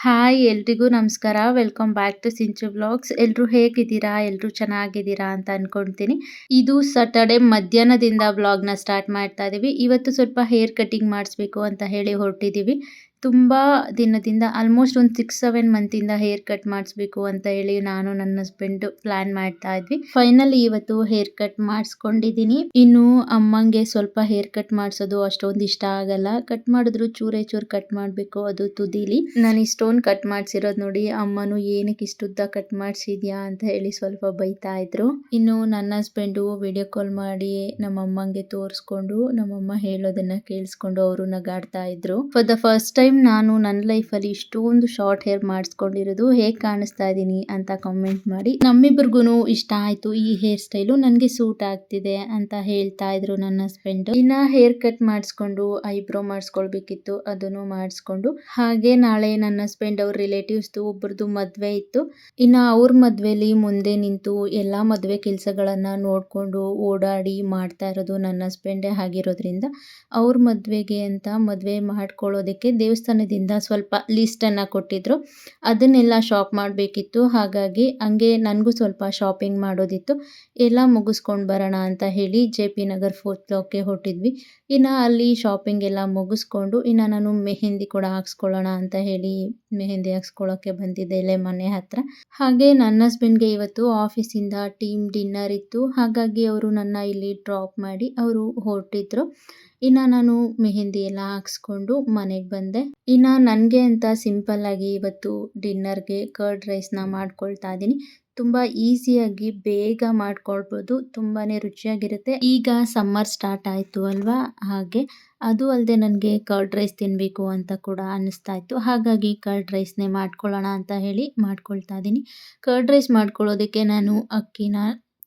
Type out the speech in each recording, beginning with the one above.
Hi ಎಲ್ರಿಗೂ ನಮಸ್ಕಾರ. Welcome back to Sinchu vlogs. ಎಲ್ಲರೂ ಹೇಗಿದ್ದೀರಾ? ಎಲ್ಲರೂ ಚೆನ್ನಾಗಿದ್ದೀರಾ ಅಂತ ಅನ್ಕೊಳ್ತೀನಿ. ಇದು ಸ್ಯಾಟರ್ಡೆ ಮಧ್ಯಾಹ್ನದಿಂದ ವ್ಲಾಗ್ನ ಸ್ಟಾರ್ಟ್ ಮಾಡ್ತಾ ಇದ್ದೀವಿ. ಇವತ್ತು ಸ್ವಲ್ಪ ಹೇರ್ ಕಟಿಂಗ್ ಮಾಡಿಸ್ಬೇಕು ಅಂತ ಹೇಳಿ ಹೊರಟಿದ್ದೀವಿ. ತುಂಬ ದಿನದಿಂದ ಆಲ್ಮೋಸ್ಟ್ ಒಂದು 6-7 ಮಂತಿಂದ ಹೇರ್ ಕಟ್ ಮಾಡಿಸ್ಬೇಕು ಅಂತ ಹೇಳಿ ನಾನು ನನ್ನ ಹಸ್ಬೆಂಡ್ ಪ್ಲಾನ್ ಮಾಡ್ತಾ ಇದ್ವಿ. ಫೈನಲಿ ಇವತ್ತು ಹೇರ್ ಕಟ್ ಮಾಡಿಸ್ಕೊಂಡಿದ್ದೀನಿ. ಇನ್ನು ಅಮ್ಮಂಗೆ ಸ್ವಲ್ಪ ಹೇರ್ ಕಟ್ ಮಾಡಿಸೋದು ಅಷ್ಟೊಂದು ಇಷ್ಟ ಆಗಲ್ಲ. ಕಟ್ ಮಾಡಿದ್ರು ಚೂರೇ ಚೂರು ಕಟ್ ಮಾಡಬೇಕು, ಅದು ತುದಿಲಿ. ನಾನು ಇಷ್ಟೊಂದು ಕಟ್ ಮಾಡಿಸಿರೋದು ನೋಡಿ ಅಮ್ಮನು ಏನಕ್ಕೆ ಇಷ್ಟುದ್ದ ಕಟ್ ಮಾಡಿಸಿದ್ಯಾ ಅಂತ ಹೇಳಿ ಸ್ವಲ್ಪ ಬೈತಾ ಇದ್ರು. ಇನ್ನು ನನ್ನ ಹಸ್ಬೆಂಡು ವಿಡಿಯೋ ಕಾಲ್ ಮಾಡಿ ನಮ್ಮಮ್ಮಂಗೆ ತೋರಿಸ್ಕೊಂಡು ನಮ್ಮಮ್ಮ ಹೇಳೋದನ್ನ ಕೇಳಿಸ್ಕೊಂಡು ಅವರು ನಗಾಡ್ತಾ ಇದ್ರು. ಫಾರ್ ದ ಫಸ್ಟ್ ಟೈಮ್ ನಾನು ನನ್ನ ಲೈಫಲ್ಲಿ ಇಷ್ಟೊಂದು ಶಾರ್ಟ್ ಹೇರ್ ಮಾಡಿಸ್ಕೊಂಡಿರೋದು. ಹೇಗೆ ಕಾಣಿಸ್ತಾ ಇದ್ದೀನಿ ಅಂತ ಕಾಮೆಂಟ್ ಮಾಡಿ. ನಮ್ಮಿಬ್ರಿಗೂ ಇಷ್ಟ ಆಯ್ತು ಈ ಹೇರ್ ಸ್ಟೈಲು, ನನಗೆ ಸೂಟ್ ಆಗ್ತಿದೆ ಅಂತ ಹೇಳ್ತಾ ಇದ್ರು ನನ್ನ ಹಸ್ಬೆಂಡ್. ಇನ್ನ ಹೇರ್ ಕಟ್ ಮಾಡಿಸ್ಕೊಂಡು ಐಬ್ರೋ ಮಾಡಿಸ್ಕೊಳ್ಬೇಕಿತ್ತು, ಅದನ್ನು ಮಾಡಿಸ್ಕೊಂಡು ಹಾಗೆ ನಾಳೆ ನನ್ನ ಹಸ್ಬೆಂಡ್ ಅವ್ರ ರಿಲೇಟಿವ್ಸ್ ಒಬ್ಬರದು ಮದ್ವೆ ಇತ್ತು. ಇನ್ನ ಅವ್ರ ಮದ್ವೆಲಿ ಮುಂದೆ ನಿಂತು ಎಲ್ಲಾ ಮದ್ವೆ ಕೆಲಸಗಳನ್ನ ನೋಡ್ಕೊಂಡು ಓಡಾಡಿ ಮಾಡ್ತಾ ಇರೋದು ನನ್ನ ಹಸ್ಬೆಂಡೇ ಆಗಿರೋದ್ರಿಂದ ಅವ್ರ ಮದ್ವೆಗೆ ಅಂತ ಮದ್ವೆ ಮಾಡ್ಕೊಳ್ಳೋದಕ್ಕೆ ದೇವಸ್ಥಾನದಿಂದ ಸ್ವಲ್ಪ ಲಿಸ್ಟ್ ಅನ್ನ ಕೊಟ್ಟಿದ್ರು. ಅದನ್ನೆಲ್ಲ ಶಾಪ್ ಮಾಡಬೇಕಿತ್ತು. ಹಾಗಾಗಿ ಹಂಗೆ ನನಗೂ ಸ್ವಲ್ಪ ಶಾಪಿಂಗ್ ಮಾಡೋದಿತ್ತು. ಎಲ್ಲ ಮುಗಿಸ್ಕೊಂಡು ಬರೋಣ ಅಂತ ಹೇಳಿ JP ನಗರ್ 4th ಬ್ಲಾಕ್ಗೆ ಹೊರಟಿದ್ವಿ. ಇನ್ನು ಅಲ್ಲಿ ಶಾಪಿಂಗ್ ಎಲ್ಲ ಮುಗಿಸ್ಕೊಂಡು ಇನ್ನು ನಾನು ಮೆಹಂದಿ ಕೂಡ ಹಾಕ್ಸ್ಕೊಳ್ಳೋಣ ಅಂತ ಹೇಳಿ ಮೆಹಂದಿ ಹಾಕ್ಸ್ಕೊಳ್ಳೋಕ್ಕೆ ಬಂದಿದ್ದೆ ಇಲ್ಲೇ ಮನೆ ಹತ್ರ. ಹಾಗೆ ನನ್ನ ಹಸ್ಬೆಂಡ್ಗೆ ಇವತ್ತು ಆಫೀಸಿಂದ ಟೀಮ್ ಡಿನ್ನರ್ ಇತ್ತು. ಹಾಗಾಗಿ ಅವರು ನನ್ನ ಇಲ್ಲಿ ಡ್ರಾಪ್ ಮಾಡಿ ಅವರು ಹೊರಟಿದ್ರು. ಇನ್ನು ನಾನು ಮೆಹಂದಿ ಎಲ್ಲ ಹಾಕ್ಸ್ಕೊಂಡು ಮನೆಗೆ ಬಂದೆ. ಇನ್ನು ನನಗೆ ಅಂತ ಸಿಂಪಲ್ ಆಗಿ ಇವತ್ತು ಡಿನ್ನರ್ಗೆ ಕರ್ಡ್ ರೈಸ್ನ ಮಾಡ್ಕೊಳ್ತಾ ಇದ್ದೀನಿ. ತುಂಬ ಈಸಿಯಾಗಿ ಬೇಗ ಮಾಡ್ಕೊಳ್ಬೋದು, ತುಂಬಾ ರುಚಿಯಾಗಿರುತ್ತೆ. ಈಗ ಸಮ್ಮರ್ ಸ್ಟಾರ್ಟ್ ಆಯಿತು ಅಲ್ವಾ, ಹಾಗೆ ಅದು ಅಲ್ಲದೆ ನನಗೆ ಕರ್ಡ್ ರೈಸ್ ತಿನ್ನಬೇಕು ಅಂತ ಕೂಡ ಅನ್ನಿಸ್ತಾ ಇತ್ತು. ಹಾಗಾಗಿ ಕರ್ಡ್ ರೈಸ್ನೇ ಮಾಡ್ಕೊಳ್ಳೋಣ ಅಂತ ಹೇಳಿ ಮಾಡ್ಕೊಳ್ತಾ ಇದ್ದೀನಿ. ಕರ್ಡ್ ರೈಸ್ ಮಾಡ್ಕೊಳ್ಳೋದಕ್ಕೆ ನಾನು ಅಕ್ಕಿನ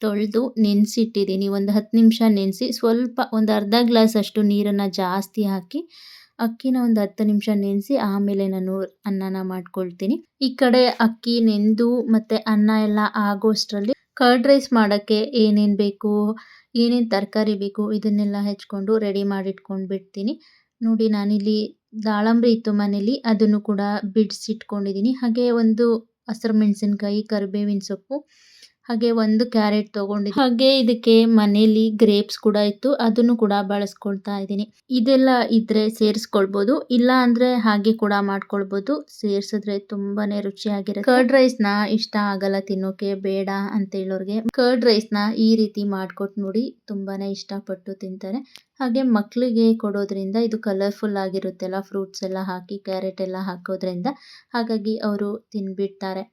ತೊಳೆದು ನೆನೆಸಿಟ್ಟಿದ್ದೀನಿ. ಒಂದು 10 ನಿಮಿಷ ನೆನೆಸಿ ಸ್ವಲ್ಪ ಒಂದು ಅರ್ಧ ಗ್ಲಾಸ್ ಅಷ್ಟು ನೀರನ್ನು ಜಾಸ್ತಿ ಹಾಕಿ ಅಕ್ಕಿನ ಒಂದು 10 ನಿಮಿಷ ನೆನೆಸಿ ಆಮೇಲೆ ನಾನು ಅನ್ನನ ಮಾಡ್ಕೊಳ್ತೀನಿ. ಈ ಕಡೆ ಅಕ್ಕಿ ನೆಂದು ಮತ್ತು ಅನ್ನ ಎಲ್ಲ ಆಗೋಷ್ಟರಲ್ಲಿ ಕರ್ಡ್ ರೈಸ್ ಮಾಡೋಕ್ಕೆ ಏನೇನು ಬೇಕು, ಏನೇನು ತರಕಾರಿ ಬೇಕು ಇದನ್ನೆಲ್ಲ ಹೆಚ್ಕೊಂಡು ರೆಡಿ ಮಾಡಿಟ್ಕೊಂಡು ಬಿಡ್ತೀನಿ. ನೋಡಿ ನಾನಿಲ್ಲಿ ದಾಳಂಬ್ರಿ ಇತ್ತು ಮನೇಲಿ, ಅದನ್ನು ಕೂಡ ಬಿಡಿಸಿಟ್ಕೊಂಡಿದ್ದೀನಿ. ಹಾಗೆ ಒಂದು ಹಸಿರು ಮೆಣಸಿನ್ಕಾಯಿ, ಕರಿಬೇವಿನ ಸೊಪ್ಪು, ಹಾಗೆ ಒಂದು ಕ್ಯಾರೆಟ್ ತೊಗೊಂಡಿದ್ದೀನಿ. ಹಾಗೆ ಇದಕ್ಕೆ ಮನೇಲಿ ಗ್ರೇಪ್ಸ್ ಕೂಡ ಇತ್ತು, ಅದನ್ನು ಕೂಡ ಬಳಸ್ಕೊಳ್ತಾ ಇದ್ದೀನಿ. ಇದೆಲ್ಲ ಇದ್ರೆ ಸೇರಿಸ್ಕೊಳ್ಬೋದು, ಇಲ್ಲ ಅಂದರೆ ಹಾಗೆ ಕೂಡ ಮಾಡ್ಕೊಳ್ಬೋದು. ಸೇರಿಸಿದ್ರೆ ತುಂಬಾನೇ ರುಚಿಯಾಗಿರುತ್ತೆ. ಕರ್ಡ್ ರೈಸ್ನ ಇಷ್ಟ ಆಗಲ್ಲ ತಿನ್ನೋಕೆ, ಬೇಡ ಅಂತ ಹೇಳೋರಿಗೆ ಕರ್ಡ್ ರೈಸ್ನ ಈ ರೀತಿ ಮಾಡ್ಕೊಟ್ಟು ನೋಡಿ, ತುಂಬಾನೇ ಇಷ್ಟಪಟ್ಟು ತಿಂತಾರೆ. ಹಾಗೆ ಮಕ್ಕಳಿಗೆ ಕೊಡೋದ್ರಿಂದ ಇದು ಕಲರ್ಫುಲ್ ಆಗಿರುತ್ತೆಲ್ಲ, ಫ್ರೂಟ್ಸ್ ಎಲ್ಲ ಹಾಕಿ ಕ್ಯಾರೆಟ್ ಎಲ್ಲ ಹಾಕೋದ್ರಿಂದ, ಹಾಗಾಗಿ ಅವರು ತಿನ್ಬಿಡ್ತಾರೆ.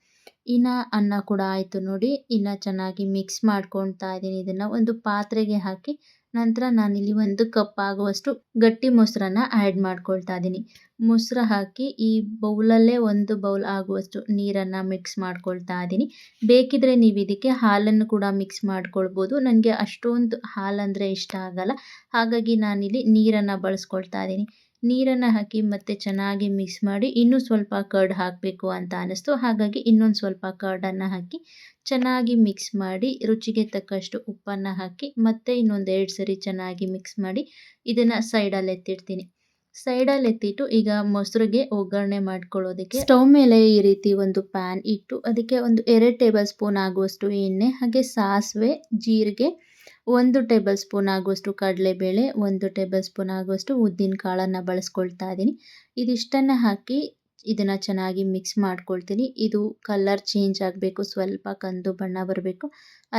ಇನ್ನು ಅನ್ನ ಕೂಡ ಆಯಿತು ನೋಡಿ. ಇನ್ನು ಚೆನ್ನಾಗಿ ಮಿಕ್ಸ್ ಮಾಡ್ಕೊಳ್ತಾ ಇದ್ದೀನಿ. ಇದನ್ನು ಒಂದು ಪಾತ್ರೆಗೆ ಹಾಕಿ ನಂತರ ನಾನಿಲ್ಲಿ 1 ಕಪ್ ಆಗುವಷ್ಟು ಗಟ್ಟಿ ಮೊಸರನ್ನ ಆ್ಯಡ್ ಮಾಡ್ಕೊಳ್ತಾ ಇದ್ದೀನಿ. ಮೊಸರು ಹಾಕಿ ಈ ಬೌಲಲ್ಲೇ 1 ಬೌಲ್ ಆಗುವಷ್ಟು ನೀರನ್ನು ಮಿಕ್ಸ್ ಮಾಡ್ಕೊಳ್ತಾ ಇದ್ದೀನಿ. ಬೇಕಿದ್ರೆ ನೀವು ಇದಕ್ಕೆ ಹಾಲನ್ನು ಕೂಡ ಮಿಕ್ಸ್ ಮಾಡ್ಕೊಳ್ಬೋದು. ನನಗೆ ಅಷ್ಟೊಂದು ಹಾಲಂದರೆ ಇಷ್ಟ ಆಗಲ್ಲ, ಹಾಗಾಗಿ ನಾನಿಲ್ಲಿ ನೀರನ್ನು ಬಳಸ್ಕೊಳ್ತಾ ಇದ್ದೀನಿ. ನೀರನ್ನು ಹಾಕಿ ಮತ್ತೆ ಚೆನ್ನಾಗಿ ಮಿಕ್ಸ್ ಮಾಡಿ ಇನ್ನೂ ಸ್ವಲ್ಪ ಕರ್ಡ್ ಹಾಕಬೇಕು ಅಂತ ಅನ್ನಿಸ್ತು, ಹಾಗಾಗಿ ಇನ್ನೊಂದು ಸ್ವಲ್ಪ ಕರ್ಡನ್ನು ಹಾಕಿ ಚೆನ್ನಾಗಿ ಮಿಕ್ಸ್ ಮಾಡಿ ರುಚಿಗೆ ತಕ್ಕಷ್ಟು ಉಪ್ಪನ್ನು ಹಾಕಿ ಮತ್ತೆ ಇನ್ನೊಂದು 2 ಸರಿ ಚೆನ್ನಾಗಿ ಮಿಕ್ಸ್ ಮಾಡಿ ಇದನ್ನು ಸೈಡಲ್ಲಿ ಎತ್ತಿಡ್ತೀನಿ. ಸೈಡಲ್ಲಿ ಎತ್ತಿಟ್ಟು ಈಗ ಮೊಸರಿಗೆ ಒಗ್ಗರಣೆ ಮಾಡ್ಕೊಳ್ಳೋದಕ್ಕೆ ಸ್ಟವ್ ಮೇಲೆ ಈ ರೀತಿ ಒಂದು ಪ್ಯಾನ್ ಇಟ್ಟು ಅದಕ್ಕೆ ಒಂದು 2 ಟೇಬಲ್ ಸ್ಪೂನ್ ಆಗುವಷ್ಟು ಎಣ್ಣೆ, ಹಾಗೆ ಸಾಸಿವೆ, ಜೀರಿಗೆ, 1 ಟೇಬಲ್ ಸ್ಪೂನ್ ಆಗುವಷ್ಟು ಕಡಲೆಬೇಳೆ, 1 ಟೇಬಲ್ ಸ್ಪೂನ್ ಆಗುವಷ್ಟು ಉದ್ದಿನ ಕಾಳನ್ನು ಬಳಸ್ಕೊಳ್ತಾ ಇದ್ದೀನಿ. ಇದಿಷ್ಟನ್ನು ಹಾಕಿ ಇದನ್ನು ಚೆನ್ನಾಗಿ ಮಿಕ್ಸ್ ಮಾಡ್ಕೊಳ್ತೀನಿ. ಇದು ಕಲರ್ ಚೇಂಜ್ ಆಗಬೇಕು, ಸ್ವಲ್ಪ ಕಂದು ಬಣ್ಣ ಬರಬೇಕು,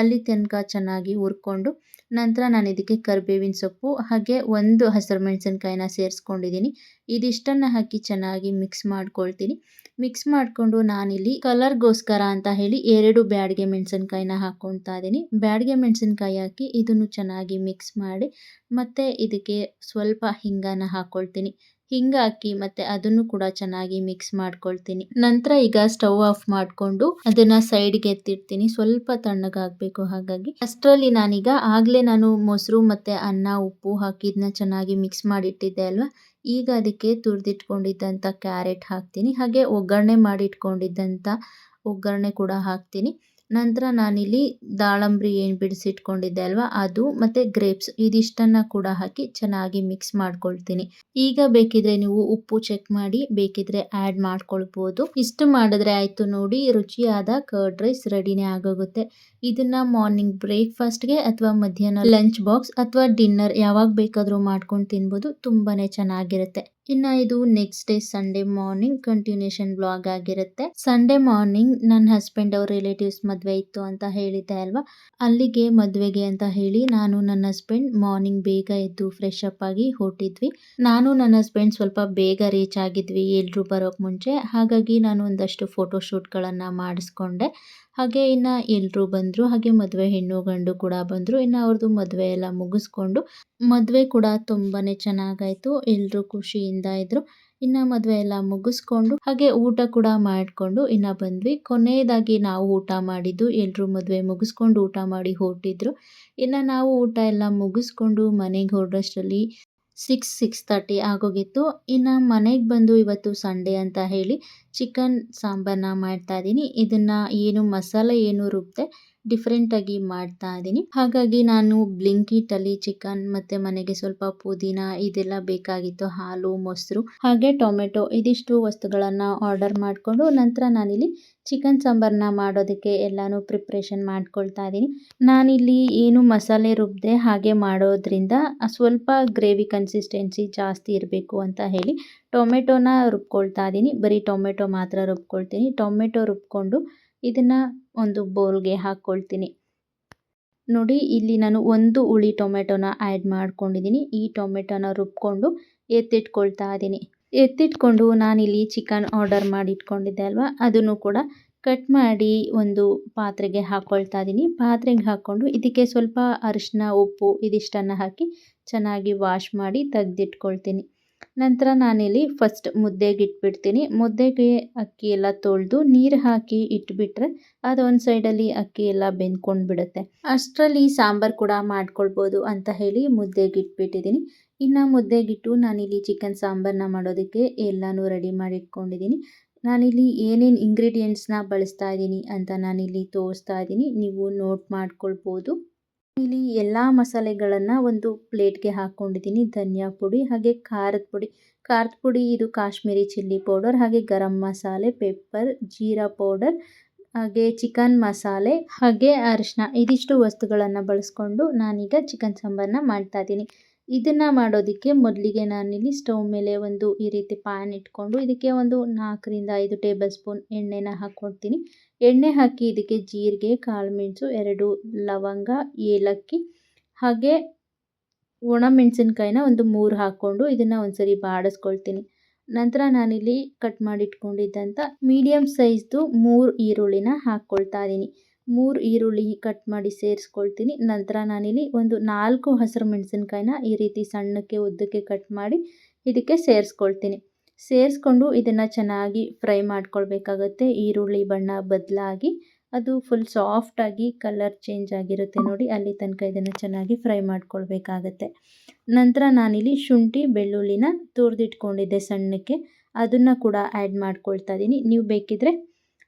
ಅಲ್ಲಿ ತನಕ ಚೆನ್ನಾಗಿ ಹುರ್ಕೊಂಡು ನಂತರ ನಾನು ಇದಕ್ಕೆ ಕರಿಬೇವಿನ ಸೊಪ್ಪು ಹಾಗೆ 1 ಹಸಿರು ಮೆಣಸಿನ್ಕಾಯಿನ ಸೇರಿಸ್ಕೊಂಡಿದ್ದೀನಿ. ಇದಿಷ್ಟನ್ನು ಹಾಕಿ ಚೆನ್ನಾಗಿ ಮಿಕ್ಸ್ ಮಾಡ್ಕೊಳ್ತೀನಿ. ಮಿಕ್ಸ್ ಮಾಡಿಕೊಂಡು ನಾನಿಲ್ಲಿ ಕಲರ್ಗೋಸ್ಕರ ಅಂತ ಹೇಳಿ 2 ಬ್ಯಾಡಗೆ ಮೆಣಸಿನ್ಕಾಯಿನ ಹಾಕ್ಕೊಳ್ತಾ ಇದ್ದೀನಿ. ಬ್ಯಾಡಗೆ ಮೆಣಸಿನ್ಕಾಯಿ ಹಾಕಿ ಇದನ್ನು ಚೆನ್ನಾಗಿ ಮಿಕ್ಸ್ ಮಾಡಿ ಮತ್ತು ಇದಕ್ಕೆ ಸ್ವಲ್ಪ ಹಿಂಗನ್ನು ಹಾಕ್ಕೊಳ್ತೀನಿ. ಹಿಂಗೆ ಹಾಕಿ ಮತ್ತು ಅದನ್ನು ಕೂಡ ಚೆನ್ನಾಗಿ ಮಿಕ್ಸ್ ಮಾಡ್ಕೊಳ್ತೀನಿ. ನಂತರ ಈಗ ಸ್ಟವ್ ಆಫ್ ಮಾಡಿಕೊಂಡು ಅದನ್ನು ಸೈಡ್ಗೆ ಎತ್ತಿಡ್ತೀನಿ. ಸ್ವಲ್ಪ ತಣ್ಣಗಾಗಬೇಕು, ಹಾಗಾಗಿ ಅಷ್ಟರಲ್ಲಿ ನಾನೀಗ ಆಗಲೇ ನಾನು ಮೊಸರು ಮತ್ತು ಅನ್ನ, ಉಪ್ಪು ಹಾಕಿ ಇದನ್ನ ಚೆನ್ನಾಗಿ ಮಿಕ್ಸ್ ಮಾಡಿಟ್ಟಿದ್ದೆ ಅಲ್ವಾ, ಈಗ ಅದಕ್ಕೆ ತುರಿದಿಟ್ಕೊಂಡಿದ್ದಂಥ ಕ್ಯಾರೆಟ್ ಹಾಕ್ತೀನಿ. ಹಾಗೆ ಒಗ್ಗರಣೆ ಮಾಡಿಟ್ಕೊಂಡಿದ್ದಂಥ ಒಗ್ಗರಣೆ ಕೂಡ ಹಾಕ್ತೀನಿ. ನಂತರ ನಾನಿಲ್ಲಿ ದಾಳಂಬ್ರಿ ಏನು ಬಿಡಿಸಿಟ್ಕೊಂಡಿದ್ದೆ ಅಲ್ವಾ ಅದು ಮತ್ತು ಗ್ರೇಪ್ಸ್ ಇದಿಷ್ಟನ್ನು ಕೂಡ ಹಾಕಿ ಚೆನ್ನಾಗಿ ಮಿಕ್ಸ್ ಮಾಡ್ಕೊಳ್ತೀನಿ. ಈಗ ಬೇಕಿದ್ರೆ ನೀವು ಉಪ್ಪು ಚೆಕ್ ಮಾಡಿ ಬೇಕಿದ್ರೆ ಆ್ಯಡ್ ಮಾಡ್ಕೊಳ್ಬೋದು. ಇಷ್ಟು ಮಾಡಿದ್ರೆ ಆಯಿತು ನೋಡಿ, ರುಚಿಯಾದ ಕರ್ಡ್ ರೈಸ್ ರೆಡಿನೇ ಆಗೋಗುತ್ತೆ. ಇದನ್ನು ಮಾರ್ನಿಂಗ್ ಬ್ರೇಕ್ಫಾಸ್ಟ್ಗೆ ಅಥವಾ ಮಧ್ಯಾಹ್ನ ಲಂಚ್ ಬಾಕ್ಸ್ ಅಥವಾ ಡಿನ್ನರ್ ಯಾವಾಗ ಬೇಕಾದರೂ ಮಾಡ್ಕೊಂಡು ತಿನ್ಬೋದು. ತುಂಬಾ ಚೆನ್ನಾಗಿರುತ್ತೆ. ಇನ್ನು ಇದು next day Sunday morning continuation blog ಆಗಿರುತ್ತೆ. ಸಂಡೇ ಮಾರ್ನಿಂಗ್ ನನ್ನ ಹಸ್ಬೆಂಡ್ ಅವ್ರ ರಿಲೇಟಿವ್ಸ್ ಮದುವೆ ಇತ್ತು ಅಂತ ಹೇಳಿದ್ದೆ ಅಲ್ವಾ, ಅಲ್ಲಿಗೆ ಮದುವೆಗೆ ಅಂತ ಹೇಳಿ ನಾನು ನನ್ನ ಹಸ್ಬೆಂಡ್ ಮಾರ್ನಿಂಗ್ ಬೇಗ ಎದ್ದು ಫ್ರೆಶ್ ಅಪ್ ಆಗಿ ಹೊರಟಿದ್ವಿ. ನಾನು ನನ್ನ ಹಸ್ಬೆಂಡ್ ಸ್ವಲ್ಪ ಬೇಗ ರೀಚ್ ಆಗಿದ್ವಿ ಎಲ್ಲರೂ ಬರೋಕ್ಕೆ ಮುಂಚೆ. ಹಾಗಾಗಿ ನಾನು ಒಂದಷ್ಟು ಫೋಟೋಶೂಟ್ಗಳನ್ನು ಮಾಡಿಸ್ಕೊಂಡೆ. ಹಾಗೆ ಇನ್ನು ಎಲ್ಲರೂ ಬಂದರು. ಹಾಗೆ ಮದುವೆ ಹೆಣ್ಣು ಗಂಡು ಕೂಡ ಬಂದರು. ಇನ್ನು ಅವ್ರದ್ದು ಮದುವೆ ಎಲ್ಲ ಮುಗಿಸ್ಕೊಂಡು ಮದುವೆ ಕೂಡ ತುಂಬಾ ಚೆನ್ನಾಗಾಯಿತು. ಎಲ್ಲರೂ ಖುಷಿಯಿಂದ ಇದ್ದರು. ಇನ್ನು ಮದುವೆ ಎಲ್ಲ ಮುಗಿಸ್ಕೊಂಡು ಹಾಗೆ ಊಟ ಕೂಡ ಮಾಡಿಕೊಂಡು ಇನ್ನು ಬಂದ್ವಿ. ಕೊನೆಯದಾಗಿ ನಾವು ಊಟ ಮಾಡಿದ್ದು ಎಲ್ಲರೂ ಮದುವೆ ಮುಗಿಸ್ಕೊಂಡು ಊಟ ಮಾಡಿ ಹೊರಟಿದ್ರು. ಇನ್ನು ನಾವು ಊಟ ಎಲ್ಲ ಮುಗಿಸ್ಕೊಂಡು ಮನೆಗೆ ಹೊರಡೋಷ್ಟರಲ್ಲಿ 6:30 ಆಗೋಗಿತ್ತು. ಇನ್ನು ಮನೆಗೆ ಬಂದು ಇವತ್ತು ಸಂಡೇ ಅಂತ ಹೇಳಿ ಚಿಕನ್ ಸಾಂಬಾರನ್ನ ಮಾಡ್ತಾ ಇದ್ದೀನಿ. ಇದನ್ನು ಏನು ಮಸಾಲೆ ಏನು ರುಬ್ಬದೆ ಡಿಫ್ರೆಂಟಾಗಿ ಮಾಡ್ತಾ ಇದ್ದೀನಿ. ಹಾಗಾಗಿ ನಾನು ಬ್ಲಿಂಕಿಟಲ್ಲಿ ಚಿಕನ್ ಮತ್ತು ಮನೆಗೆ ಸ್ವಲ್ಪ ಪುದೀನ ಇದೆಲ್ಲ ಬೇಕಾಗಿತ್ತು, ಹಾಲು, ಮೊಸರು ಹಾಗೆ ಟೊಮೆಟೊ ಇದಿಷ್ಟು ವಸ್ತುಗಳನ್ನು ಆರ್ಡರ್ ಮಾಡಿಕೊಂಡು ನಂತರ ನಾನಿಲ್ಲಿ ಚಿಕನ್ ಸಾಂಬಾರನ್ನ ಮಾಡೋದಕ್ಕೆ ಎಲ್ಲನೂ ಪ್ರಿಪ್ರೇಷನ್ ಮಾಡ್ಕೊಳ್ತಾ ಇದ್ದೀನಿ. ನಾನಿಲ್ಲಿ ಏನು ಮಸಾಲೆ ರುಬ್ಬದೆ ಹಾಗೆ ಮಾಡೋದ್ರಿಂದ ಸ್ವಲ್ಪ ಗ್ರೇವಿ ಕನ್ಸಿಸ್ಟೆನ್ಸಿ ಜಾಸ್ತಿ ಇರಬೇಕು ಅಂತ ಹೇಳಿ ಟೊಮೆಟೊನ ರುಬ್ಕೊಳ್ತಾ ಇದ್ದೀನಿ. ಬರೀ ಟೊಮೆಟೊ ಮಾತ್ರ ರುಬ್ಕೊಳ್ತೀನಿ. ಟೊಮೆಟೊ ರುಬ್ಕೊಂಡು ಇದನ್ನು ಒಂದು ಬೌಲ್ಗೆ ಹಾಕ್ಕೊಳ್ತೀನಿ. ನೋಡಿ ಇಲ್ಲಿ ನಾನು ಒಂದು ಹುಳಿ ಟೊಮೆಟೊನ ಆ್ಯಡ್ ಮಾಡ್ಕೊಂಡಿದ್ದೀನಿ. ಈ ಟೊಮೆಟೊನ ರುಬ್ಕೊಂಡು ಎತ್ತಿಟ್ಕೊಳ್ತಾ ಇದ್ದೀನಿ. ಎತ್ತಿಟ್ಕೊಂಡು ನಾನಿಲ್ಲಿ ಚಿಕನ್ ಆರ್ಡರ್ ಮಾಡಿ ಇಟ್ಕೊಂಡಿದ್ದೆ ಅಲ್ವಾ, ಅದನ್ನು ಕೂಡ ಕಟ್ ಮಾಡಿ ಒಂದು ಪಾತ್ರೆಗೆ ಹಾಕ್ಕೊಳ್ತಾ ಇದ್ದೀನಿ. ಪಾತ್ರೆಗೆ ಹಾಕ್ಕೊಂಡು ಇದಕ್ಕೆ ಸ್ವಲ್ಪ ಅರಿಶಿನ, ಉಪ್ಪು ಇದಿಷ್ಟನ್ನು ಹಾಕಿ ಚೆನ್ನಾಗಿ ವಾಶ್ ಮಾಡಿ ತೆಗೆದಿಟ್ಕೊಳ್ತೀನಿ. ನಂತರ ನಾನಿಲ್ಲಿ ಫಸ್ಟ್ ಮುದ್ದೆಗೆ ಇಟ್ಬಿಡ್ತೀನಿ. ಮುದ್ದೆಗೆ ಅಕ್ಕಿ ಎಲ್ಲ ತೊಳೆದು ನೀರು ಹಾಕಿ ಇಟ್ಬಿಟ್ರೆ ಅದೊಂದು ಸೈಡಲ್ಲಿ ಅಕ್ಕಿ ಎಲ್ಲ ಬೆಂದ್ಕೊಂಡು ಬಿಡುತ್ತೆ. ಅಷ್ಟರಲ್ಲಿ ಸಾಂಬಾರು ಕೂಡ ಮಾಡ್ಕೊಳ್ಬೋದು ಅಂತ ಹೇಳಿ ಮುದ್ದೆಗೆ ಇಟ್ಬಿಟ್ಟಿದ್ದೀನಿ. ಇನ್ನು ಮುದ್ದೆಗಿಟ್ಟು ನಾನಿಲ್ಲಿ ಚಿಕನ್ ಸಾಂಬಾರನ್ನ ಮಾಡೋದಕ್ಕೆ ಎಲ್ಲನೂ ರೆಡಿ ಮಾಡಿ ಇಟ್ಕೊಂಡಿದ್ದೀನಿ. ನಾನಿಲ್ಲಿ ಏನೇನು ಇಂಗ್ರೀಡಿಯೆಂಟ್ಸ್ನ ಬಳಸ್ತಾ ಇದ್ದೀನಿ ಅಂತ ನಾನಿಲ್ಲಿ ತೋರಿಸ್ತಾ ಇದ್ದೀನಿ, ನೀವು ನೋಟ್ ಮಾಡ್ಕೊಳ್ಬೋದು. ಇಲ್ಲಿ ಎಲ್ಲ ಮಸಾಲೆಗಳನ್ನು ಒಂದು ಪ್ಲೇಟ್ಗೆ ಹಾಕ್ಕೊಂಡಿದ್ದೀನಿ. ಧನಿಯಾ ಪುಡಿ ಹಾಗೆ ಖಾರದ ಪುಡಿ ಇದು ಕಾಶ್ಮೀರಿ ಚಿಲ್ಲಿ ಪೌಡರ್, ಹಾಗೆ ಗರಂ ಮಸಾಲೆ, ಪೆಪ್ಪರ್, ಜೀರಾ ಪೌಡರ್, ಹಾಗೆ ಚಿಕನ್ ಮಸಾಲೆ ಹಾಗೆ ಅರಿಶಿನ ಇದಿಷ್ಟು ವಸ್ತುಗಳನ್ನು ಬಳಸ್ಕೊಂಡು ನಾನೀಗ ಚಿಕನ್ ಸಾಂಬಾರನ್ನ ಮಾಡ್ತಾ ಇದ್ದೀನಿ. ಇದನ್ನು ಮಾಡೋದಕ್ಕೆ ಮೊದಲಿಗೆ ನಾನಿಲ್ಲಿ ಸ್ಟವ್ ಮೇಲೆ ಒಂದು ಈ ರೀತಿ ಪ್ಯಾನ್ ಇಟ್ಕೊಂಡು ಇದಕ್ಕೆ ಒಂದು 4-5 ಟೇಬಲ್ ಸ್ಪೂನ್ ಎಣ್ಣೆನ ಹಾಕ್ಕೊಳ್ತೀನಿ. ಎಣ್ಣೆ ಹಾಕಿ ಇದಕ್ಕೆ ಜೀರಿಗೆ, ಕಾಳುಮೆಣಸು, 2 ಲವಂಗ, ಏಲಕ್ಕಿ ಹಾಗೆ ಒಣಮೆಣಸಿನ್ಕಾಯಿನ ಒಂದು 3 ಹಾಕ್ಕೊಂಡು ಇದನ್ನು ಒಂದ್ಸರಿ ಬಾಡಿಸ್ಕೊಳ್ತೀನಿ. ನಂತರ ನಾನಿಲ್ಲಿ ಕಟ್ ಮಾಡಿ ಇಟ್ಕೊಂಡಿದ್ದಂಥ ಮೀಡಿಯಮ್ ಸೈಜ್ದು 3 ಈರುಳ್ಳಿನ ಹಾಕ್ಕೊಳ್ತಾ ಇದ್ದೀನಿ. 3 ಈರುಳ್ಳಿ ಕಟ್ ಮಾಡಿ ಸೇರಿಸ್ಕೊಳ್ತೀನಿ. ನಂತರ ನಾನಿಲ್ಲಿ ಒಂದು 4 ಹಸಿರು ಮೆಣಸಿನ್ಕಾಯಿನ ಈ ರೀತಿ ಸಣ್ಣಕ್ಕೆ ಉದ್ದಕ್ಕೆ ಕಟ್ ಮಾಡಿ ಇದಕ್ಕೆ ಸೇರಿಸ್ಕೊಳ್ತೀನಿ. ಸೇರಿಸ್ಕೊಂಡು ಇದನ್ನು ಚೆನ್ನಾಗಿ ಫ್ರೈ ಮಾಡ್ಕೊಳ್ಬೇಕಾಗತ್ತೆ. ಈರುಳ್ಳಿ ಬಣ್ಣ ಬದಲಾಗಿ ಅದು ಫುಲ್ ಸಾಫ್ಟಾಗಿ ಕಲರ್ ಚೇಂಜ್ ಆಗಿರುತ್ತೆ ನೋಡಿ, ಅಲ್ಲಿ ತನಕ ಇದನ್ನು ಚೆನ್ನಾಗಿ ಫ್ರೈ ಮಾಡ್ಕೊಳ್ಬೇಕಾಗತ್ತೆ. ನಂತರ ನಾನಿಲ್ಲಿ ಶುಂಠಿ ಬೆಳ್ಳುಳ್ಳಿನ ತುರಿದಿಟ್ಕೊಂಡಿದ್ದೆ ಸಣ್ಣಕ್ಕೆ, ಅದನ್ನು ಕೂಡ ಆ್ಯಡ್ ಮಾಡ್ಕೊಳ್ತಾ ಇದ್ದೀನಿ. ನೀವು ಬೇಕಿದ್ರೆ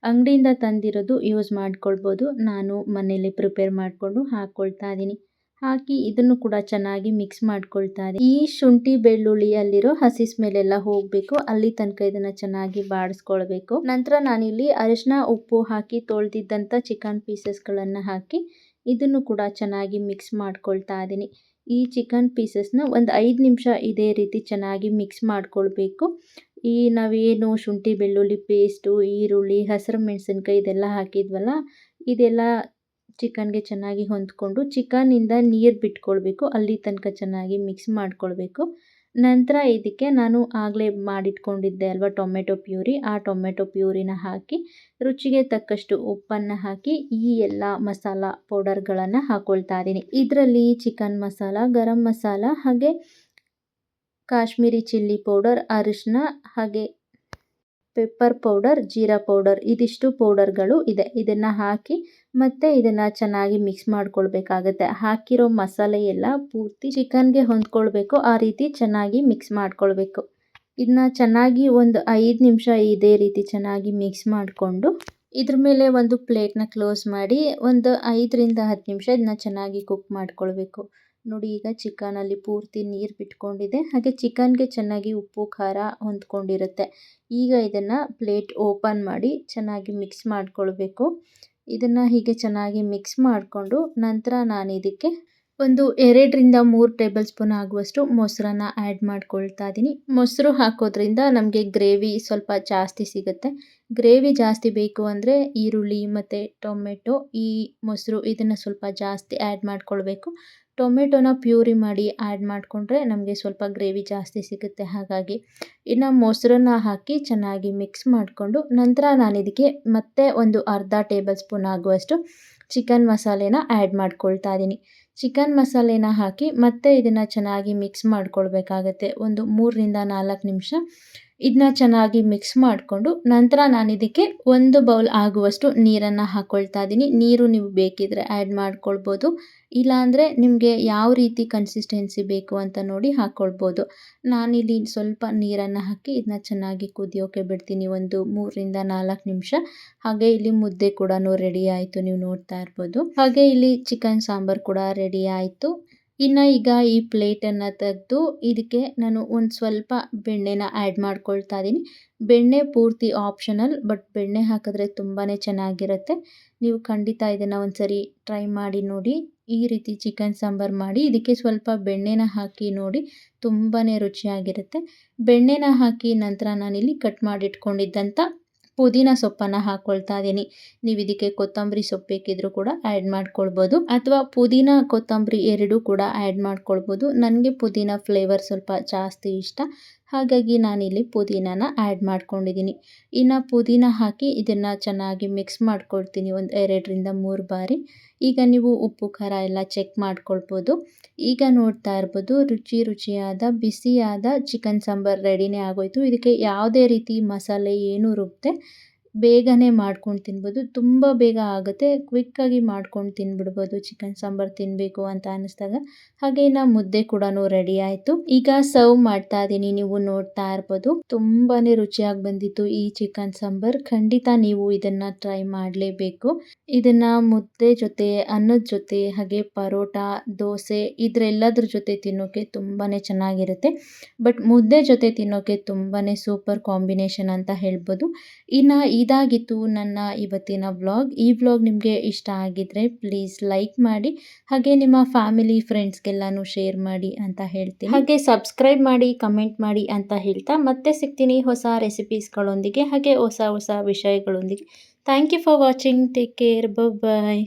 ಅಂಗಡಿಯಿಂದ ತಂದಿರೋದು ಯೂಸ್ ಮಾಡ್ಕೊಳ್ಬೋದು. ನಾನು ಮನೇಲಿ ಪ್ರಿಪೇರ್ ಮಾಡಿಕೊಂಡು ಹಾಕ್ಕೊಳ್ತಾ ಇದ್ದೀನಿ. ಹಾಕಿ ಇದನ್ನು ಕೂಡ ಚೆನ್ನಾಗಿ ಮಿಕ್ಸ್ ಮಾಡ್ಕೊಳ್ತಾ ಇದ್ದೀನಿ. ಈ ಶುಂಠಿ ಬೆಳ್ಳುಳ್ಳಿಯಲ್ಲಿರೋ ಹಸಿ ಸ್ಮೆಲ್ಲೆಲ್ಲ ಹೋಗಬೇಕು, ಅಲ್ಲಿ ತನಕ ಇದನ್ನು ಚೆನ್ನಾಗಿ ಬಾಡಿಸ್ಕೊಳ್ಬೇಕು. ನಂತರ ನಾನಿಲ್ಲಿ ಅರಿಶಿನ, ಉಪ್ಪು ಹಾಕಿ ತೊಳೆದಿದ್ದಂಥ ಚಿಕನ್ ಪೀಸಸ್ಗಳನ್ನು ಹಾಕಿ ಇದನ್ನು ಕೂಡ ಚೆನ್ನಾಗಿ ಮಿಕ್ಸ್ ಮಾಡ್ಕೊಳ್ತಾ ಇದ್ದೀನಿ. ಈ ಚಿಕನ್ ಪೀಸಸ್ನ ಒಂದು 5 ನಿಮಿಷ ಇದೇ ರೀತಿ ಚೆನ್ನಾಗಿ ಮಿಕ್ಸ್ ಮಾಡ್ಕೊಳ್ಬೇಕು. ಈ ನಾವೇನು ಶುಂಠಿ ಬೆಳ್ಳುಳ್ಳಿ ಪೇಸ್ಟು, ಈರುಳ್ಳಿ, ಹಸಿರು ಮೆಣಸಿನ್ಕಾಯಿ ಇದೆಲ್ಲ ಹಾಕಿದ್ವಲ್ಲ, ಇದೆಲ್ಲ ಚಿಕನ್ಗೆ ಚೆನ್ನಾಗಿ ಹೊಂದ್ಕೊಂಡು ಚಿಕನ್ನಿಂದ ನೀರು ಬಿಟ್ಕೊಳ್ಬೇಕು, ಅಲ್ಲಿ ತನಕ ಚೆನ್ನಾಗಿ ಮಿಕ್ಸ್ ಮಾಡ್ಕೊಳ್ಬೇಕು. ನಂತರ ಇದಕ್ಕೆ ನಾನು ಆಗಲೇ ಮಾಡಿಟ್ಕೊಂಡಿದ್ದೆ ಅಲ್ವಾ ಟೊಮೆಟೊ ಪ್ಯೂರಿ, ಆ ಟೊಮೆಟೊ ಪ್ಯೂರಿನ ಹಾಕಿ ರುಚಿಗೆ ತಕ್ಕಷ್ಟು ಉಪ್ಪನ್ನು ಹಾಕಿ ಈ ಎಲ್ಲ ಮಸಾಲ ಪೌಡರ್ಗಳನ್ನು ಹಾಕ್ಕೊಳ್ತಾ ಇದ್ದೀನಿ. ಇದರಲ್ಲಿ ಚಿಕನ್ ಮಸಾಲ, ಗರಂ ಮಸಾಲ ಹಾಗೆ ಕಾಶ್ಮೀರಿ ಚಿಲ್ಲಿ ಪೌಡರ್, ಅರಿಶಿನ ಹಾಗೆ ಪೆಪ್ಪರ್ ಪೌಡರ್, ಜೀರಾ ಪೌಡರ್ ಇದಿಷ್ಟು ಪೌಡರ್ಗಳು ಇದೆ. ಇದನ್ನು ಹಾಕಿ ಮತ್ತು ಇದನ್ನು ಚೆನ್ನಾಗಿ ಮಿಕ್ಸ್ ಮಾಡ್ಕೊಳ್ಬೇಕಾಗತ್ತೆ. ಹಾಕಿರೋ ಮಸಾಲೆ ಎಲ್ಲ ಪೂರ್ತಿ ಚಿಕನ್ಗೆ ಹೊಂದ್ಕೊಳ್ಬೇಕು, ಆ ರೀತಿ ಚೆನ್ನಾಗಿ ಮಿಕ್ಸ್ ಮಾಡ್ಕೊಳ್ಬೇಕು. ಇದನ್ನ ಚೆನ್ನಾಗಿ ಒಂದು 5 ನಿಮಿಷ ಇದೇ ರೀತಿ ಚೆನ್ನಾಗಿ ಮಿಕ್ಸ್ ಮಾಡಿಕೊಂಡು ಇದ್ರ ಮೇಲೆ ಒಂದು ಪ್ಲೇಟ್ನ ಕ್ಲೋಸ್ ಮಾಡಿ ಒಂದು 5ರಿಂದ 10 ನಿಮಿಷ ಇದನ್ನ ಚೆನ್ನಾಗಿ ಕುಕ್ ಮಾಡ್ಕೊಳ್ಬೇಕು. ನೋಡಿ ಈಗ ಚಿಕನಲ್ಲಿ ಪೂರ್ತಿ ನೀರು ಬಿಟ್ಕೊಂಡಿದೆ, ಹಾಗೆ ಚಿಕನ್ಗೆ ಚೆನ್ನಾಗಿ ಉಪ್ಪು ಖಾರ ಹೊಂದ್ಕೊಂಡಿರುತ್ತೆ. ಈಗ ಇದನ್ನು ಪ್ಲೇಟ್ ಓಪನ್ ಮಾಡಿ ಚೆನ್ನಾಗಿ ಮಿಕ್ಸ್ ಮಾಡ್ಕೊಳ್ಬೇಕು. ಇದನ್ನು ಹೀಗೆ ಚೆನ್ನಾಗಿ ಮಿಕ್ಸ್ ಮಾಡಿಕೊಂಡು ನಂತರ ನಾನು ಇದಕ್ಕೆ ಒಂದು 2ರಿಂದ 3 ಟೇಬಲ್ ಸ್ಪೂನ್ ಆಗುವಷ್ಟು ಮೊಸರನ್ನ ಆ್ಯಡ್ ಮಾಡ್ಕೊಳ್ತಾ ಇದ್ದೀನಿ. ಮೊಸರು ಹಾಕೋದ್ರಿಂದ ನಮಗೆ ಗ್ರೇವಿ ಸ್ವಲ್ಪ ಜಾಸ್ತಿ ಸಿಗುತ್ತೆ. ಗ್ರೇವಿ ಜಾಸ್ತಿ ಬೇಕು ಅಂದರೆ ಈರುಳ್ಳಿ ಮತ್ತು ಟೊಮೆಟೊ, ಈ ಮೊಸರು ಇದನ್ನು ಸ್ವಲ್ಪ ಜಾಸ್ತಿ ಆ್ಯಡ್ ಮಾಡ್ಕೊಳ್ಬೇಕು. ಟೊಮೆಟೊನ ಪ್ಯೂರಿ ಮಾಡಿ ಆ್ಯಡ್ ಮಾಡಿಕೊಂಡ್ರೆ ನಮಗೆ ಸ್ವಲ್ಪ ಗ್ರೇವಿ ಜಾಸ್ತಿ ಸಿಗುತ್ತೆ. ಹಾಗಾಗಿ ಇನ್ನು ಮೊಸರನ್ನ ಹಾಕಿ ಚೆನ್ನಾಗಿ ಮಿಕ್ಸ್ ಮಾಡಿಕೊಂಡು ನಂತರ ನಾನು ಇದಕ್ಕೆ ಮತ್ತೆ ಒಂದು ಅರ್ಧ ಟೇಬಲ್ ಸ್ಪೂನ್ ಆಗುವಷ್ಟು ಚಿಕನ್ ಮಸಾಲೆನ ಆ್ಯಡ್ ಮಾಡ್ಕೊಳ್ತಾ ಇದ್ದೀನಿ. ಚಿಕನ್ ಮಸಾಲೆನ ಹಾಕಿ ಮತ್ತೆ ಇದನ್ನು ಚೆನ್ನಾಗಿ ಮಿಕ್ಸ್ ಮಾಡ್ಕೊಳ್ಬೇಕಾಗತ್ತೆ. ಒಂದು 3ರಿಂದ 4 ನಿಮಿಷ ಇದನ್ನ ಚೆನ್ನಾಗಿ ಮಿಕ್ಸ್ ಮಾಡಿಕೊಂಡು ನಂತರ ನಾನು ಇದಕ್ಕೆ 1 ಬೌಲ್ ಆಗುವಷ್ಟು ನೀರನ್ನು ಹಾಕ್ಕೊಳ್ತಾ ಇದ್ದೀನಿ. ನೀರು ನೀವು ಬೇಕಿದ್ದರೆ ಆ್ಯಡ್ ಮಾಡ್ಕೊಳ್ಬೋದು, ಇಲ್ಲಾಂದರೆ ನಿಮಗೆ ಯಾವ ರೀತಿ ಕನ್ಸಿಸ್ಟೆನ್ಸಿ ಬೇಕು ಅಂತ ನೋಡಿ ಹಾಕ್ಕೊಳ್ಬೋದು. ನಾನಿಲ್ಲಿ ಸ್ವಲ್ಪ ನೀರನ್ನು ಹಾಕಿ ಇದನ್ನ ಚೆನ್ನಾಗಿ ಕುದಿಯೋಕೆ ಬಿಡ್ತೀನಿ ಒಂದು 3ರಿಂದ 4 ನಿಮಿಷ. ಹಾಗೆ ಇಲ್ಲಿ ಮುದ್ದೆ ಕೂಡ ರೆಡಿ ಆಯಿತು, ನೀವು ನೋಡ್ತಾ ಇರ್ಬೋದು. ಹಾಗೆ ಇಲ್ಲಿ ಚಿಕನ್ ಸಾಂಬಾರು ಕೂಡ ರೆಡಿ ಆಯಿತು. ಇನ್ನು ಈಗ ಈ ಪ್ಲೇಟನ್ನು ತೆಗೆದು ಇದಕ್ಕೆ ನಾನು ಒಂದು ಸ್ವಲ್ಪ ಬೆಣ್ಣೆನ ಆ್ಯಡ್ ಮಾಡ್ಕೊಳ್ತಾ ಇದ್ದೀನಿ. ಬೆಣ್ಣೆ ಪೂರ್ತಿ ಆಪ್ಷನಲ್, ಬಟ್ ಬೆಣ್ಣೆ ಹಾಕಿದ್ರೆ ತುಂಬಾ ಚೆನ್ನಾಗಿರುತ್ತೆ. ನೀವು ಖಂಡಿತ ಇದನ್ನು ಒಂದ್ಸರಿ ಟ್ರೈ ಮಾಡಿ ನೋಡಿ. ಈ ರೀತಿ ಚಿಕನ್ ಸಾಂಬಾರು ಮಾಡಿ ಇದಕ್ಕೆ ಸ್ವಲ್ಪ ಬೆಣ್ಣೆನ ಹಾಕಿ ನೋಡಿ, ತುಂಬಾ ರುಚಿಯಾಗಿರುತ್ತೆ. ಬೆಣ್ಣೆನ ಹಾಕಿ ನಂತರ ನಾನಿಲ್ಲಿ ಕಟ್ ಮಾಡಿಟ್ಕೊಂಡಿದ್ದಂಥ ಪುದೀನ ಸೊಪ್ಪನ್ನು ಹಾಕ್ಕೊಳ್ತಾ ಇದ್ದೀನಿ. ನೀವು ಇದಕ್ಕೆ ಕೊತ್ತಂಬರಿ ಸೊಪ್ಪು ಬೇಕಿದ್ರೂ ಕೂಡ ಆ್ಯಡ್ ಮಾಡ್ಕೊಳ್ಬೋದು, ಅಥವಾ ಪುದೀನ ಕೊತ್ತಂಬರಿ ಎರಡೂ ಕೂಡ ಆ್ಯಡ್ ಮಾಡ್ಕೊಳ್ಬೋದು. ನನಗೆ ಪುದೀನ ಫ್ಲೇವರ್ ಸ್ವಲ್ಪ ಜಾಸ್ತಿ ಇಷ್ಟ, ಹಾಗಾಗಿ ನಾನಿಲ್ಲಿ ಪುದೀನನ ಆ್ಯಡ್ ಮಾಡ್ಕೊಂಡಿದ್ದೀನಿ. ಇನ್ನು ಪುದೀನ ಹಾಕಿ ಇದನ್ನು ಚೆನ್ನಾಗಿ ಮಿಕ್ಸ್ ಮಾಡ್ಕೊಳ್ತೀನಿ ಒಂದು 2ರಿಂದ 3 ಬಾರಿ. ಈಗ ನೀವು ಉಪ್ಪು ಖಾರ ಎಲ್ಲ ಚೆಕ್ ಮಾಡ್ಕೊಳ್ಬೋದು. ಈಗ ನೋಡ್ತಾ ಇರ್ಬೋದು ರುಚಿಯಾದ ಬಿಸಿಯಾದ ಚಿಕನ್ ಸಾಂಬಾರು ರೆಡಿನೇ ಆಗೋಯಿತು. ಇದಕ್ಕೆ ಯಾವುದೇ ರೀತಿ ಮಸಾಲೆ ಏನೂ ರುಬ್ಬದೆ ಬೇಗನೆ ಮಾಡ್ಕೊಂಡು ತಿನ್ಬೋದು. ತುಂಬ ಬೇಗ ಆಗುತ್ತೆ, ಕ್ವಿಕ್ಕಾಗಿ ಮಾಡ್ಕೊಂಡು ತಿನ್ಬಿಡ್ಬೋದು ಚಿಕನ್ ಸಾಂಬಾರು ತಿನ್ನಬೇಕು ಅಂತ ಅನ್ನಿಸ್ದಾಗ. ಹಾಗೆ ಇನ್ನು ಮುದ್ದೆ ಕೂಡ ರೆಡಿ ಆಯಿತು. ಈಗ ಸರ್ವ್ ಮಾಡ್ತಾ ಇದ್ದೀನಿ, ನೀವು ನೋಡ್ತಾ ಇರ್ಬೋದು. ತುಂಬಾ ರುಚಿಯಾಗಿ ಬಂದಿತ್ತು ಈ ಚಿಕನ್ ಸಾಂಬಾರು. ಖಂಡಿತ ನೀವು ಇದನ್ನು ಟ್ರೈ ಮಾಡಲೇಬೇಕು. ಇದನ್ನು ಮುದ್ದೆ ಜೊತೆ, ಅನ್ನದ ಜೊತೆ, ಹಾಗೆ ಪರೋಟ, ದೋಸೆ ಇದರೆಲ್ಲದ್ರ ಜೊತೆ ತಿನ್ನೋಕ್ಕೆ ತುಂಬಾ ಚೆನ್ನಾಗಿರುತ್ತೆ. ಬಟ್ ಮುದ್ದೆ ಜೊತೆ ತಿನ್ನೋಕ್ಕೆ ತುಂಬಾ ಸೂಪರ್ ಕಾಂಬಿನೇಷನ್ ಅಂತ ಹೇಳ್ಬೋದು. ಇನ್ನು ಇದಾಗಿತ್ತು ನನ್ನ ಇವತ್ತಿನ ವ್ಲಾಗ್. ಈ ವ್ಲಾಗ್ ನಿಮಗೆ ಇಷ್ಟ ಆಗಿದ್ರೆ ಪ್ಲೀಸ್ ಲೈಕ್ ಮಾಡಿ, ಹಾಗೆ ನಿಮ್ಮ ಫ್ಯಾಮಿಲಿ ಫ್ರೆಂಡ್ಸ್ಗೆಲ್ಲನೂ ಶೇರ್ ಮಾಡಿ ಅಂತ ಹೇಳ್ತೀನಿ. ಹಾಗೆ ಸಬ್ಸ್ಕ್ರೈಬ್ ಮಾಡಿ, ಕಮೆಂಟ್ ಮಾಡಿ ಅಂತ ಹೇಳ್ತಾ ಮತ್ತೆ ಸಿಗ್ತೀನಿ ಹೊಸ ರೆಸಿಪೀಸ್ಗಳೊಂದಿಗೆ, ಹಾಗೆ ಹೊಸ ವಿಷಯಗಳೊಂದಿಗೆ. Thank you for watching. Take care. Bye.